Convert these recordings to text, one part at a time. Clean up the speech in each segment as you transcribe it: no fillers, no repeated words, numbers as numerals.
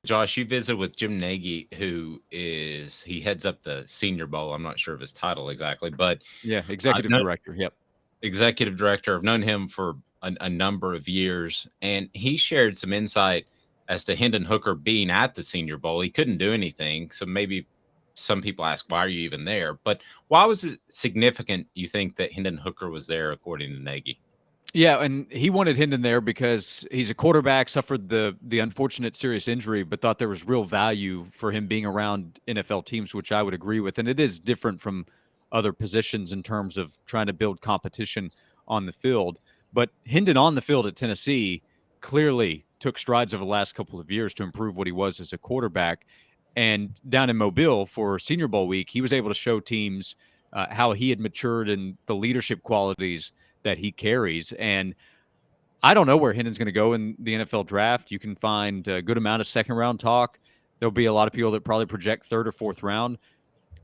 Josh, you visited with Jim Nagy, he heads up the Senior Bowl. I'm not sure of his title exactly, but Yeah, I've executive director. Yep. executive director. I've known him for a number of years, and he shared some insight as to Hendon Hooker being at the Senior Bowl. He couldn't do anything, so maybe some people ask, why are you even there? But why was it significant, you think, that Hendon Hooker was there, according to Nagy? Yeah, and he wanted Hendon there because he's a quarterback, suffered the unfortunate serious injury, but thought there was real value for him being around NFL teams, which I would agree with. And it is different from other positions in terms of trying to build competition on the field. But Hendon on the field at Tennessee clearly took strides over the last couple of years to improve what he was as a quarterback. And down in Mobile for Senior Bowl week, he was able to show teams how he had matured in the leadership qualities that he carries. And I don't know where Hendon's going to go in the NFL draft. You can find a good amount of second round talk. There'll be a lot of people that probably project third or fourth round.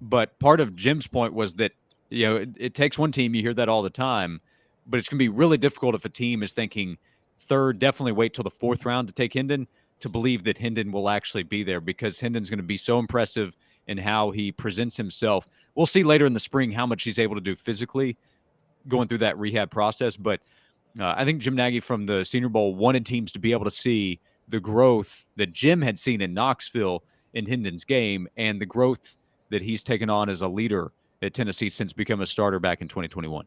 But part of Jim's point was that, it takes one team. You hear that all the time, but it's going to be really difficult if a team is thinking third, definitely wait till the fourth round to take Hendon, to believe that Hendon will actually be there, because Hendon's going to be so impressive in how he presents himself. We'll see later in the spring how much he's able to do physically going through that rehab process. But I think Jim Nagy from the Senior Bowl wanted teams to be able to see the growth that Jim had seen in Knoxville in Hendon's game, and the growth that he's taken on as a leader at Tennessee since becoming a starter back in 2021.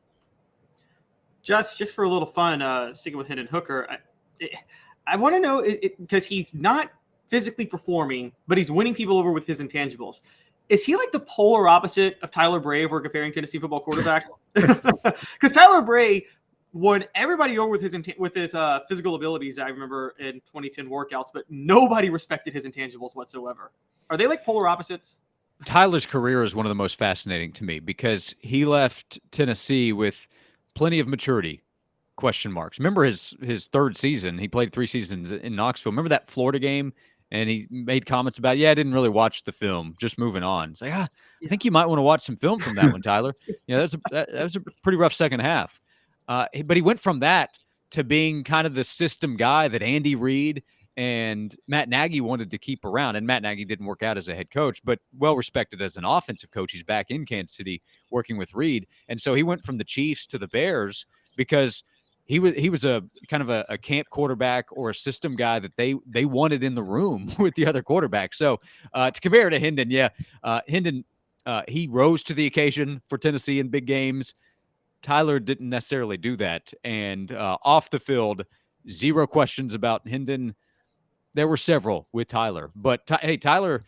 Just for a little fun, sticking with Hendon Hooker, I want to know, because he's not physically performing, but he's winning people over with his intangibles. Is he like the polar opposite of Tyler Bray if we're comparing Tennessee football quarterbacks? Because Tyler Bray won everybody over with his physical abilities, I remember, in 2010 workouts, but nobody respected his intangibles whatsoever. Are they like polar opposites? Tyler's career is one of the most fascinating to me because he left Tennessee with plenty of maturity, question marks. Remember his third season, he played 3 seasons in Knoxville. Remember that Florida game? And he made comments about, I didn't really watch the film, just moving on. It's like, I think you might want to watch some film from that one, Tyler. That was a pretty rough second half. But he went from that to being kind of the system guy that Andy Reid and Matt Nagy wanted to keep around. And Matt Nagy didn't work out as a head coach, but well respected as an offensive coach. He's back in Kansas City working with Reid. And so he went from the Chiefs to the Bears because he was a kind of a camp quarterback or a system guy that they wanted in the room with the other quarterback. So to compare to Hendon, Hendon, he rose to the occasion for Tennessee in big games. Tyler didn't necessarily do that. And off the field, zero questions about Hendon. There were several with Tyler. But, Tyler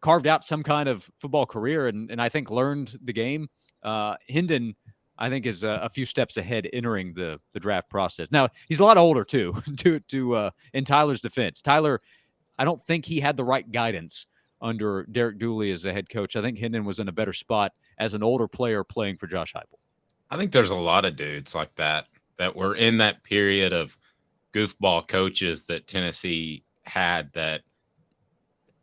carved out some kind of football career and I think learned the game. Hendon, I think, is a few steps ahead entering the draft process. Now, he's a lot older, too, in Tyler's defense. Tyler, I don't think he had the right guidance under Derek Dooley as a head coach. I think Hendon was in a better spot as an older player playing for Josh Heupel. I think there's a lot of dudes like that were in that period of goofball coaches that Tennessee had that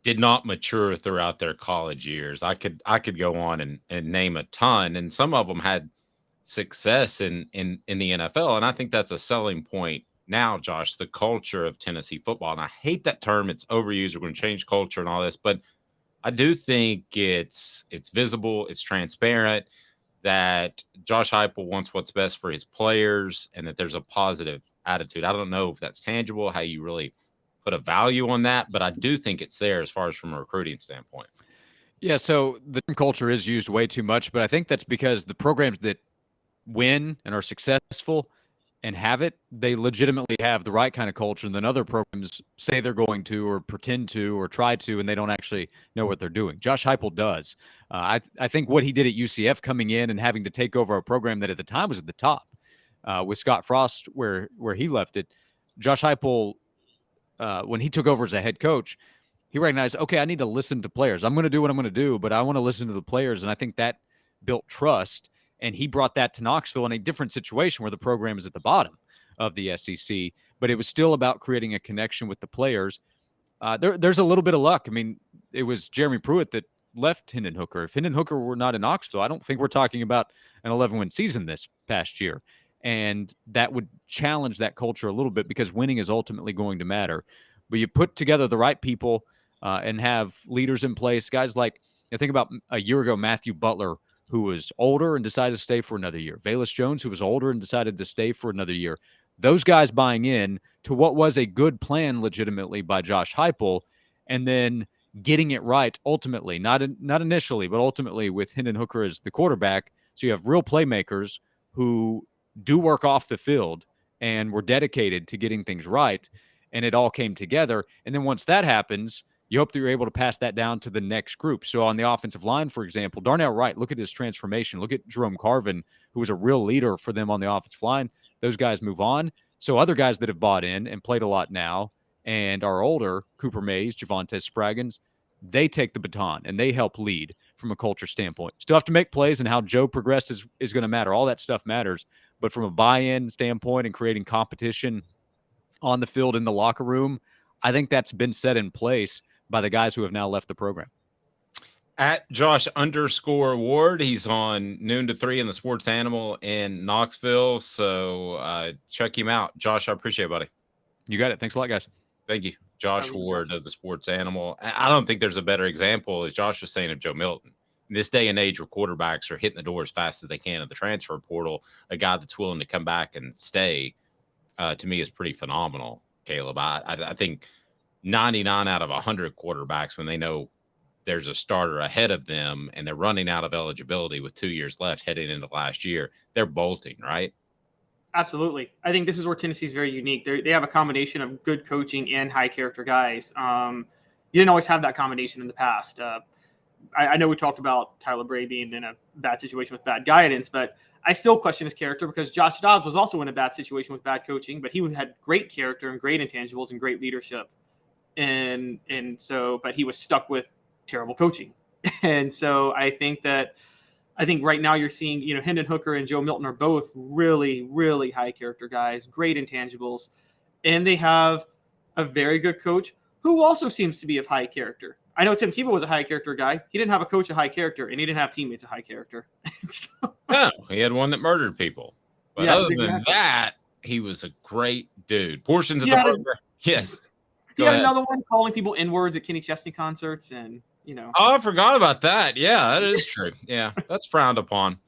did not mature throughout their college years. I could go on and name a ton, and some of them had success in the NFL, and I think that's a selling point now, Josh, the culture of Tennessee football. And I hate that term. It's overused. We're going to change culture and all this, but I do think it's visible, it's transparent, that Josh Heupel wants what's best for his players and that there's a positive attitude. I don't know if that's tangible, how you really put a value on that, but I do think it's there as far as from a recruiting standpoint. Yeah, so the term culture is used way too much, but I think that's because the programs that win and are successful and have it, they legitimately have the right kind of culture, and then other programs say they're going to or pretend to or try to, and they don't actually know what they're doing. Josh Heupel does. I think what he did at UCF, coming in and having to take over a program that at the time was at the top with Scott Frost where he left it, Josh Heupel, when he took over as a head coach, he recognized, okay, I need to listen to players. I'm going to do what I'm going to do, but I want to listen to the players, and I think that built trust. And he brought that to Knoxville in a different situation where the program is at the bottom of the SEC, but it was still about creating a connection with the players. There's a little bit of luck. I mean, it was Jeremy Pruitt that left Hendon Hooker. If Hendon Hooker were not in Knoxville, I don't think we're talking about an 11-win season this past year. And that would challenge that culture a little bit because winning is ultimately going to matter. but you put together the right people and have leaders in place. Guys like, think about a year ago, Matthew Butler, who was older and decided to stay for another year. Velus Jones, who was older and decided to stay for another year. Those guys buying in to what was a good plan legitimately by Josh Heupel, and then getting it right ultimately, not initially, but ultimately with Hendon Hooker as the quarterback. So you have real playmakers who do work off the field and were dedicated to getting things right, and it all came together. And then once that happens, you hope that you're able to pass that down to the next group. So on the offensive line, for example, Darnell Wright, look at his transformation. Look at Jerome Carvin, who was a real leader for them on the offensive line. Those guys move on. So other guys that have bought in and played a lot now and are older, Cooper Mays, Javonte Spraggins, they take the baton and they help lead from a culture standpoint. Still have to make plays, and how Joe progresses is going to matter. All that stuff matters. But from a buy-in standpoint and creating competition on the field in the locker room, I think that's been set in place by the guys who have now left the program. At Josh_Ward, he's on noon to 3 in the Sports Animal in Knoxville. So check him out. Josh, I appreciate it, buddy. You got it. Thanks a lot, guys. Thank you. Josh Ward of the Sports Animal. I don't think there's a better example, as Josh was saying, of Joe Milton. In this day and age where quarterbacks are hitting the door as fast as they can in the transfer portal, a guy that's willing to come back and stay, to me, is pretty phenomenal, Caleb. I think 99 out of 100 quarterbacks, when they know there's a starter ahead of them and they're running out of eligibility with 2 years left heading into last year, they're bolting, right? Absolutely. I think this is where Tennessee's very unique. They have a combination of good coaching and high character guys. You didn't always have that combination in the past. I know we talked about Tyler Bray being in a bad situation with bad guidance, but I still question his character because Josh Dobbs was also in a bad situation with bad coaching, but he had great character and great intangibles and great leadership. But he was stuck with terrible coaching. And so I think right now you're seeing, Hendon Hooker and Joe Milton are both really, really high character guys, great intangibles, and they have a very good coach who also seems to be of high character. I know Tim Tebow was a high character guy. He didn't have a coach of high character, and he didn't have teammates of high character. No, he had one that murdered people. But yes, other than that, he was a great dude. Portions of the program. Yes. He had another one calling people N-words at Kenny Chesney concerts, and Oh, I forgot about that. Yeah, that is true. Yeah, that's frowned upon.